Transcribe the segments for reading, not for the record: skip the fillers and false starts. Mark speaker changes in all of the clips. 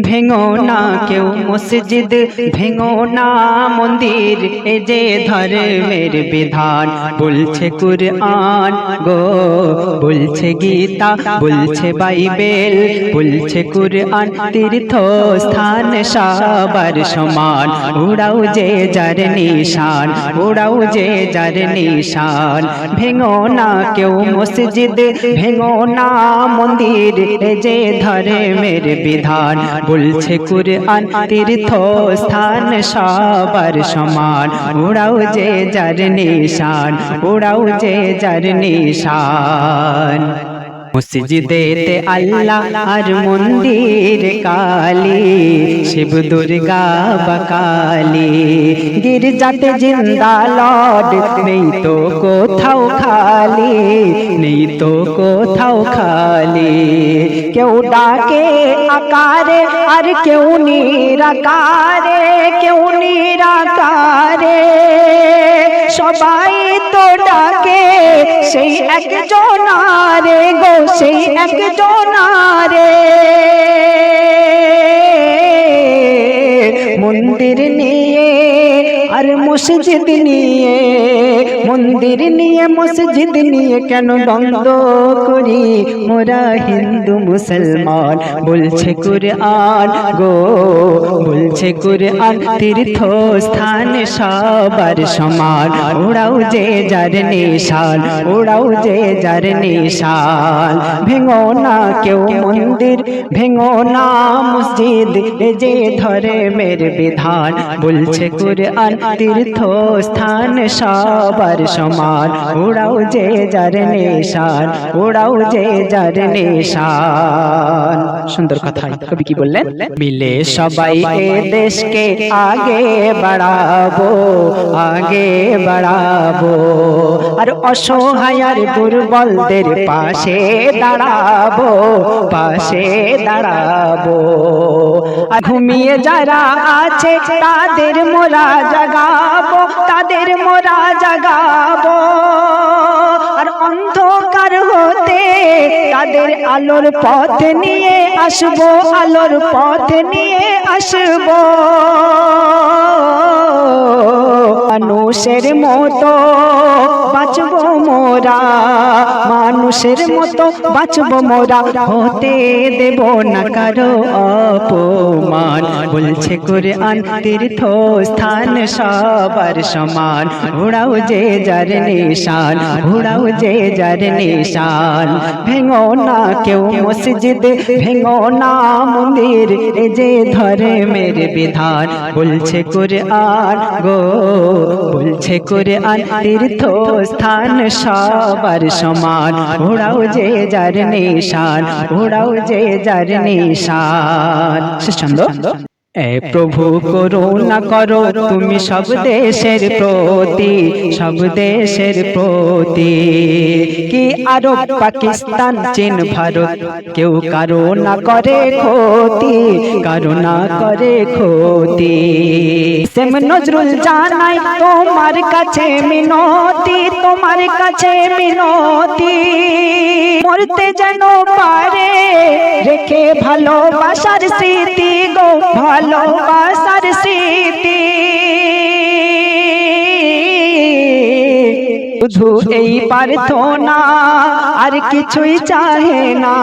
Speaker 1: ভেঙো না কেউ মসজিদ, ভেঙো না মন্দির, এ যে ধর্মের বিধান। বলছে কুরআন গো, বলছে গীতা, বলছে বাইবেল, বলছে কুরআন তীর্থ স্থান সবার সমান। উড়াও যে যার নিশান, উড়াও যে যার নিশান। ভেঙো না কেউ মসজিদ, ভেঙো না মন্দির, এ যে ধর্মের বিধান। বলছে কুরআন তীর্থ স্থান সবার সমান। উড়াও যে যার নিশান, উড়াও যে যার নিশান। মসজিদেতে আল্লাহ আর মন্দির কালী, শিব দুর্গা বা কালী। গির্জাতে জিন্দা লর্ড, নেই তো কোথাও খালি, নেই তো কোথাও খালি। কেউ ডাকে আকারে আর কেউ নিরাকারে, কেউ নিরাকারে। সবাই তো ডাকে সেই একজনারে গো, সেই একজনারে। মন্দির নিয়ে আর মসজিদ নিয়ে, মন্দির নিয়ে মসজিদ নিয়ে কেন দ্বন্দ্ব করি মোরা হিন্দু মুসলমান। বলছে কুরআন গো, বলছে কুরআন তীর্থ স্থান সবার সমান। উড়াও যে যার নিশান, উড়াও যে যার নিশান। ভেঙো না কেউ মন্দির, ভেঙো না মসজিদ, এ যে ধর্মের বিধান। বলছে কুরআন তীর্থ স্থান সবার সমান। উড়াও যে যার নিশান, উড়াও যে যার নিশান। সুন্দর কথা কবি কি বললেন? মিলে সবাই এ দেশকে আগে বাড়াবো, আগে বাড়াবো। আর অসহায় আর দুর্বলদের পাশে দাঁড়াবো, পাশে দাঁড়াবো। আর ঘুমিয়ে যারা আছে তাদের মোরা জাগাবো, তাদের মোরা জাগাবো। আর অন্ধকার হতে তাদের আলোর পথ নিয়ে আসবো, আলোর পথ নিয়ে আসবো। মানুষের মতো বাঁচবো মোরা, মানুষের মতো বাঁচবো মোরা। হতে দেব না কারো অপমান। বলছে কুরআন তীর্থ স্থান সবার সমান। উড়াও যে যার নিশান, উড়াও যে যার নিশান। ভেঙো না কেউ মসজিদ, ভেঙো না মন্দির, এ যে ধর্মের বিধান। বলছে কুরআন গো, বলছে কুরআন তীর্থ স্থান সবার সমান। উড়াও যে যার নিশান, উড়াও যে যার নিশান। শেষ ছন্দ। এ প্রভু করুণা করো তুমি সব দেশের প্রতি, সব দেশের প্রতি। কি আরব পাকিস্তান চীন ভারত কেউ কারো না করে ক্ষতি, কারো না করে ক্ষতি। সেম নজরুল জানাই তোমার কাছে মিনতি, তোমার কাছে মিনতি। মরতে যেন পারে রেখে ভালোবাসার স্মৃতি গো, ভালোবাসার স্মৃতি। শুধু এই প্রার্থনা আর কিছুই চাহে না,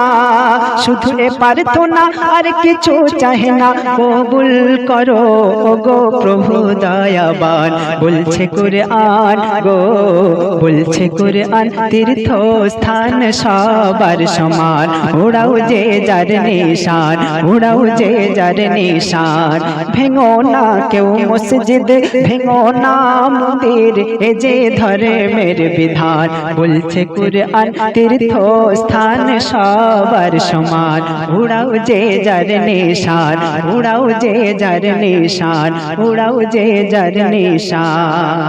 Speaker 1: শুধু এ প্রার্থনা আর কিছু চাহে না। কবুল করো গো প্রভু দয়াবান। বলছে কুরআন গো, বলছে কুরআন তীর্থ স্থান সবার সমান। উড়াও যে যার নিশান, উড়াও যে যার নিশান। ভেঙো না কেউ মসজিদ, ভেঙো না মন্দির, এ যে ধর্মের বিধান। বলছে কুরআন তীর্থ স্থান সবার সমান। উড়াও যে যার নিশান, উড়াও যে যার নিশান, উড়াও যে যার নিশান।